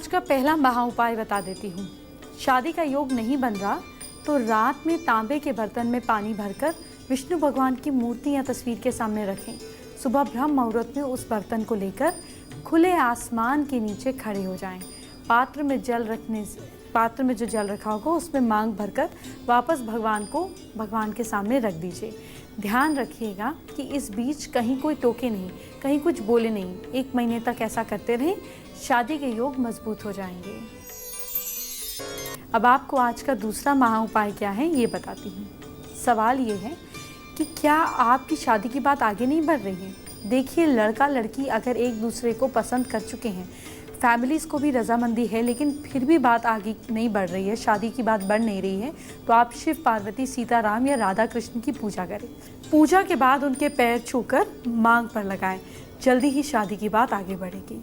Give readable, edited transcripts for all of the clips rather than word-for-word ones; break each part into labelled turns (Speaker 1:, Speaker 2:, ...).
Speaker 1: आज का पहला महा उपाय बता देती हूँ। शादी का योग नहीं बन रहा तो रात में तांबे के बर्तन में पानी भरकर विष्णु भगवान की मूर्ति या तस्वीर के सामने रखें। सुबह ब्रह्म मुहूर्त में उस बर्तन को लेकर खुले आसमान के नीचे खड़े हो जाएं। पात्र में जो जल रखा होगा उसमें मांग भरकर वापस भगवान के सामने रख दीजिए। ध्यान रखिएगा कि इस बीच कहीं कोई टोके नहीं, कहीं कुछ बोले नहीं। 1 महीने तक ऐसा करते रहें, शादी के योग मजबूत हो जाएंगे। अब आपको आज का दूसरा महा उपाय क्या है ये बताती हूँ। सवाल ये है कि क्या आपकी शादी की बात आगे नहीं बढ़ रही है? देखिए, लड़का लड़की अगर एक दूसरे को पसंद कर चुके हैं, फैमिलीज़ को भी रजामंदी है, लेकिन फिर भी बात आगे नहीं बढ़ रही है, शादी की बात बढ़ नहीं रही है, तो आप शिव पार्वती सीताराम या राधा कृष्ण की पूजा करें। पूजा के बाद उनके पैर छूकर मांग पर लगाएं। जल्दी ही शादी की बात आगे बढ़ेगी।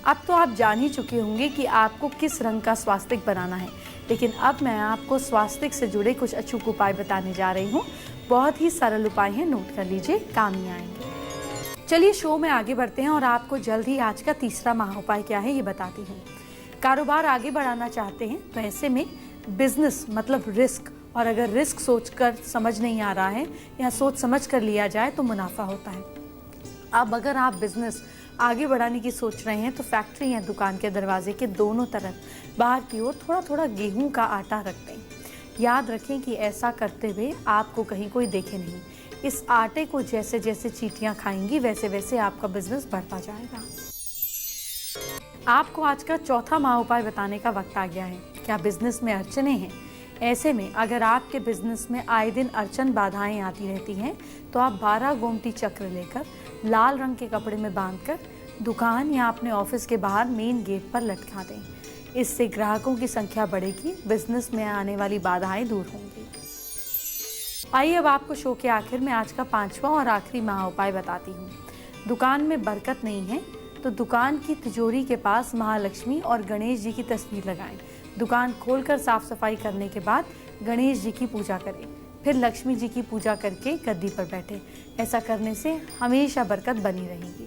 Speaker 1: अब तो आप जान ही चुके होंगे कि आपको किस रंग का स्वास्तिक बनाना है, लेकिन अब मैं आपको स्वास्तिक से जुड़े कुछ अचूक उपाय बताने जा रही हूँ। बहुत ही सरल उपाय हैं, नोट कर लीजिए, काम ही आएंगे। चलिए शो में आगे बढ़ते हैं और आपको जल्द ही आज का तीसरा महा उपाय क्या है ये बताती हूँ। कारोबार आगे बढ़ाना चाहते हैं तो ऐसे में बिजनेस मतलब रिस्क, और अगर रिस्क सोचकर समझ नहीं आ रहा है या सोच समझ कर लिया जाए तो मुनाफा होता है। अब अगर आप बिजनेस आगे बढ़ाने की सोच रहे हैं तो फैक्ट्री या दुकान के दरवाजे के दोनों तरफ बाहर की ओर थोड़ा थोड़ा गेहूं का आटा रख दें। याद रखें कि ऐसा करते हुए आपको कहीं कोई देखे नहीं। इस आटे को जैसे जैसे चींटियां खाएंगी वैसे वैसे आपका बिजनेस बढ़ता जाएगा। आपको आज का चौथा महा उपाय बताने का वक्त आ गया है। क्या बिजनेस में अड़चने हैं? ऐसे में अगर आपके बिजनेस में आए दिन अड़चन बाधाएं आती रहती हैं तो आप 12 गोमती चक्र लेकर लाल रंग के कपड़े में बांधकर दुकान या अपने ऑफिस के बाहर मेन गेट पर लटका दें। इससे ग्राहकों की संख्या बढ़ेगी, बिजनेस में आने वाली बाधाएं दूर होंगी। आइए अब आपको शो के आखिर में आज का 5वां और आखिरी महा उपाय बताती हूँ। दुकान में बरकत नहीं है तो दुकान की तिजोरी के पास महालक्ष्मी और गणेश जी की तस्वीर लगाएं। दुकान खोलकर साफ सफाई करने के बाद गणेश जी की पूजा करें, फिर लक्ष्मी जी की पूजा करके गद्दी पर बैठे। ऐसा करने से हमेशा बरकत बनी रहेगी।